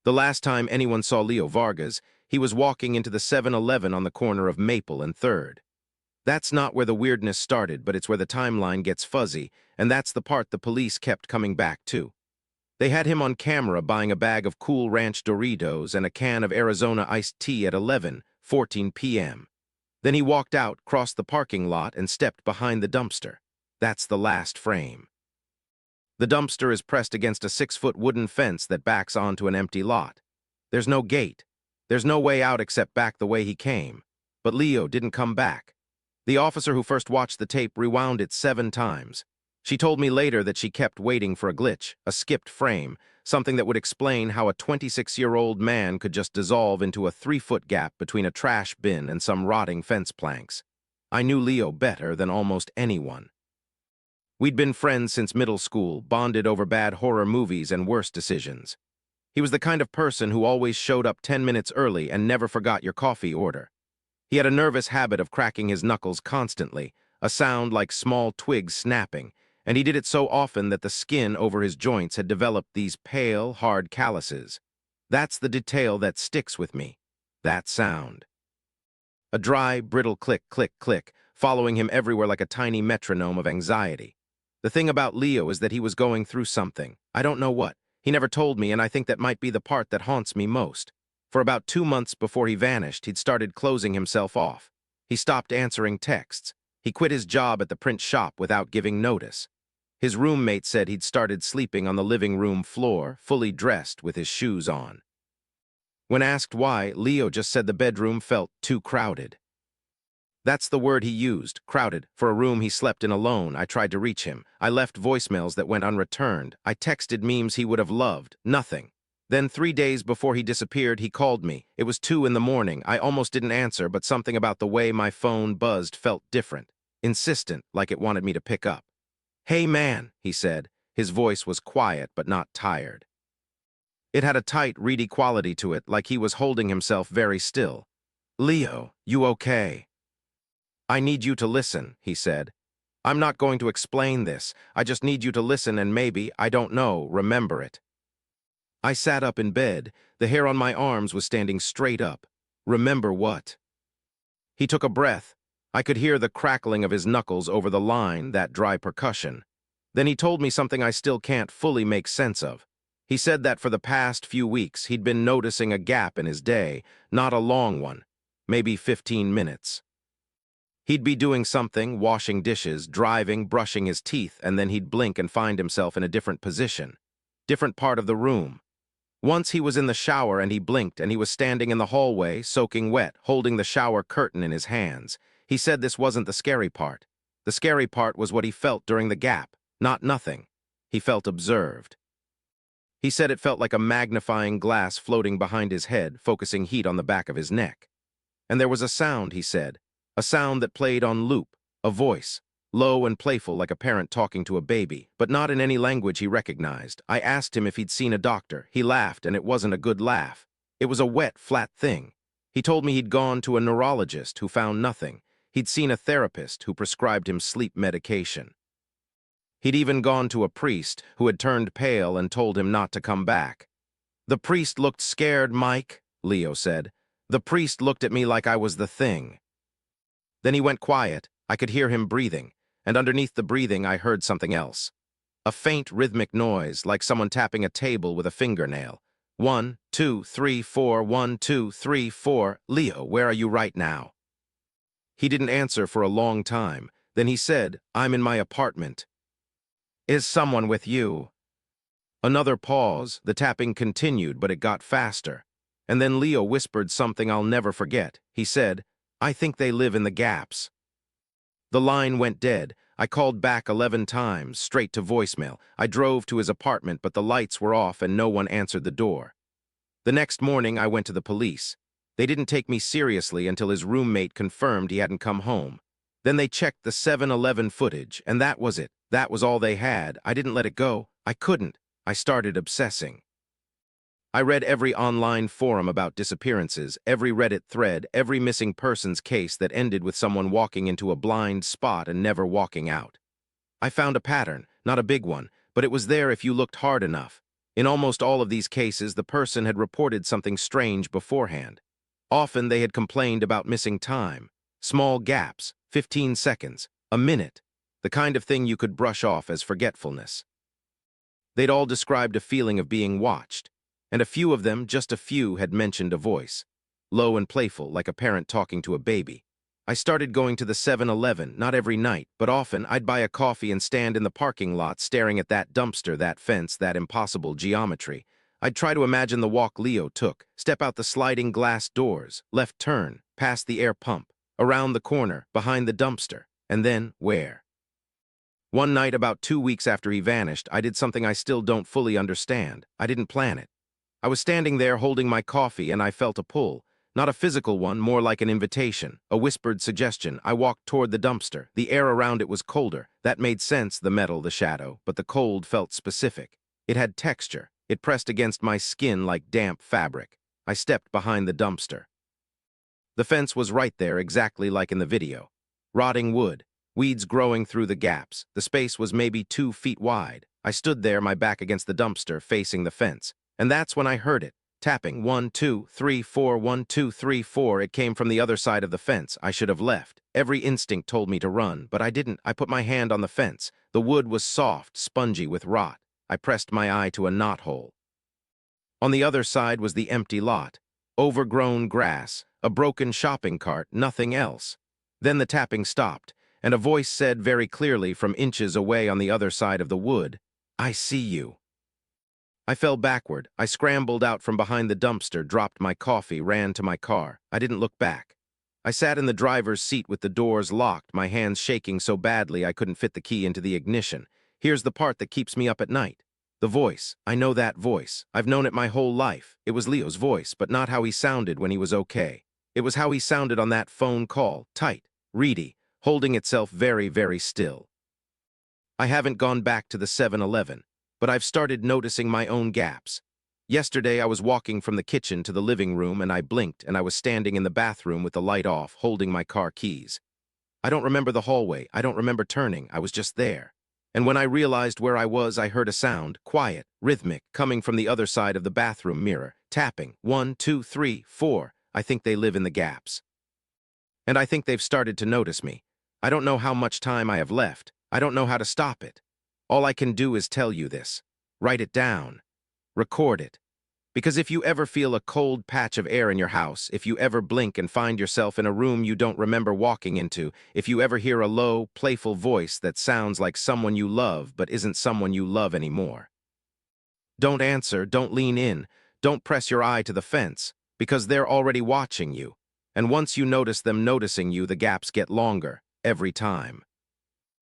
The last time anyone saw Leo Vargas, he was walking into the 7-Eleven on the corner of Maple and 3rd. That's not where the weirdness started, but it's where the timeline gets fuzzy, and that's the part the police kept coming back to. They had him on camera buying a bag of Cool Ranch Doritos and a can of Arizona iced tea at 11:14 p.m. Then he walked out, crossed the parking lot, and stepped behind the dumpster. That's the last frame. The dumpster is pressed against a 6-foot wooden fence that backs onto an empty lot. There's no gate. There's no way out except back the way he came. But Leo didn't come back. The officer who first watched the tape rewound it 7 times. She told me later that she kept waiting for a glitch, a skipped frame, something that would explain how a 26-year-old man could just dissolve into a 3-foot gap between a trash bin and some rotting fence planks. I knew Leo better than almost anyone. We'd been friends since middle school, bonded over bad horror movies and worse decisions. He was the kind of person who always showed up 10 minutes early and never forgot your coffee order. He had a nervous habit of cracking his knuckles constantly, a sound like small twigs snapping, and he did it so often that the skin over his joints had developed these pale, hard calluses. That's the detail that sticks with me. That sound. A dry, brittle click, click, click, following him everywhere like a tiny metronome of anxiety. The thing about Leo is that he was going through something. I don't know what. He never told me, and I think that might be the part that haunts me most. For about 2 months before he vanished, he'd started closing himself off. He stopped answering texts. He quit his job at the print shop without giving notice. His roommate said he'd started sleeping on the living room floor, fully dressed with his shoes on. When asked why, Leo just said the bedroom felt too crowded. That's the word he used, crowded. For a room he slept in alone, I tried to reach him. I left voicemails that went unreturned. I texted memes he would have loved. Nothing. Then 3 days before he disappeared, he called me. It was 2 in the morning. I almost didn't answer, but something about the way my phone buzzed felt different. Insistent, like it wanted me to pick up. "Hey man," he said. His voice was quiet but not tired. It had a tight, reedy quality to it, like he was holding himself very still. "Leo, you okay?" "I need you to listen," he said. "I'm not going to explain this. I just need you to listen and maybe, I don't know, remember it." I sat up in bed. The hair on my arms was standing straight up. Remember what? He took a breath. I could hear the crackling of his knuckles over the line, that dry percussion. Then he told me something I still can't fully make sense of. He said that for the past few weeks he'd been noticing a gap in his day, not a long one, maybe 15 minutes. He'd be doing something, washing dishes, driving, brushing his teeth, and then he'd blink and find himself in a different position, different part of the room. Once he was in the shower and he blinked and he was standing in the hallway, soaking wet, holding the shower curtain in his hands. He said this wasn't the scary part. The scary part was what he felt during the gap, not nothing. He felt observed. He said it felt like a magnifying glass floating behind his head, focusing heat on the back of his neck. And there was a sound, he said, a sound that played on loop, a voice, low and playful like a parent talking to a baby, but not in any language he recognized. I asked him if he'd seen a doctor. He laughed, and it wasn't a good laugh. It was a wet, flat thing. He told me he'd gone to a neurologist who found nothing. He'd seen a therapist who prescribed him sleep medication. He'd even gone to a priest who had turned pale and told him not to come back. "The priest looked scared, Mike," Leo said. "The priest looked at me like I was the thing." Then he went quiet. I could hear him breathing, and underneath the breathing I heard something else. A faint rhythmic noise, like someone tapping a table with a fingernail. 1, 2, 3, 4, 1, 2, 3, 4. "Leo, where are you right now?" He didn't answer for a long time. Then he said, "I'm in my apartment." "Is someone with you?" Another pause. The tapping continued, but it got faster. And then Leo whispered something I'll never forget. He said, "I think they live in the gaps." The line went dead. I called back 11 times, straight to voicemail. I drove to his apartment, but the lights were off and no one answered the door. The next morning, I went to the police. They didn't take me seriously until his roommate confirmed he hadn't come home. Then they checked the 7-Eleven footage, and that was it. That was all they had. I didn't let it go. I couldn't. I started obsessing. I read every online forum about disappearances, every Reddit thread, every missing persons case that ended with someone walking into a blind spot and never walking out. I found a pattern, not a big one, but it was there if you looked hard enough. In almost all of these cases, the person had reported something strange beforehand. Often they had complained about missing time, small gaps, 15 seconds, a minute, the kind of thing you could brush off as forgetfulness. They'd all described a feeling of being watched, and a few of them, just a few, had mentioned a voice, low and playful, like a parent talking to a baby. I started going to the 7-Eleven, not every night, but often. I'd buy a coffee and stand in the parking lot staring at that dumpster, that fence, that impossible geometry. I'd try to imagine the walk Leo took, step out the sliding glass doors, left turn, past the air pump, around the corner, behind the dumpster, and then where? One night, about 2 weeks after he vanished, I did something I still don't fully understand. I didn't plan it. I was standing there holding my coffee and I felt a pull. Not a physical one, more like an invitation, a whispered suggestion. I walked toward the dumpster. The air around it was colder. That made sense, the metal, the shadow, but the cold felt specific. It had texture. It pressed against my skin like damp fabric. I stepped behind the dumpster. The fence was right there, exactly like in the video. Rotting wood, weeds growing through the gaps. The space was maybe 2 feet wide. I stood there, my back against the dumpster, facing the fence. And that's when I heard it. Tapping, 1, 2, 3, 4, 1, 2, 3, 4. It came from the other side of the fence. I should have left. Every instinct told me to run, but I didn't. I put my hand on the fence. The wood was soft, spongy with rot. I pressed my eye to a knothole. On the other side was the empty lot. Overgrown grass, a broken shopping cart, nothing else. Then the tapping stopped, and a voice said very clearly from inches away on the other side of the wood, "I see you." I fell backward. I scrambled out from behind the dumpster, dropped my coffee, ran to my car. I didn't look back. I sat in the driver's seat with the doors locked, my hands shaking so badly I couldn't fit the key into the ignition. Here's the part that keeps me up at night. The voice. I know that voice. I've known it my whole life. It was Leo's voice, but not how he sounded when he was okay. It was how he sounded on that phone call, tight, reedy, holding itself very, very still. I haven't gone back to the 7-Eleven. But I've started noticing my own gaps. Yesterday, I was walking from the kitchen to the living room and I blinked and I was standing in the bathroom with the light off, holding my car keys. I don't remember the hallway. I don't remember turning. I was just there. And when I realized where I was, I heard a sound, quiet, rhythmic, coming from the other side of the bathroom mirror, tapping, 1, 2, 3, 4. I think they live in the gaps. And I think they've started to notice me. I don't know how much time I have left. I don't know how to stop it. All I can do is tell you this. Write it down. Record it. Because if you ever feel a cold patch of air in your house, if you ever blink and find yourself in a room you don't remember walking into, if you ever hear a low, playful voice that sounds like someone you love but isn't someone you love anymore, don't answer, don't lean in, don't press your eye to the fence, because they're already watching you. And once you notice them noticing you, the gaps get longer, every time.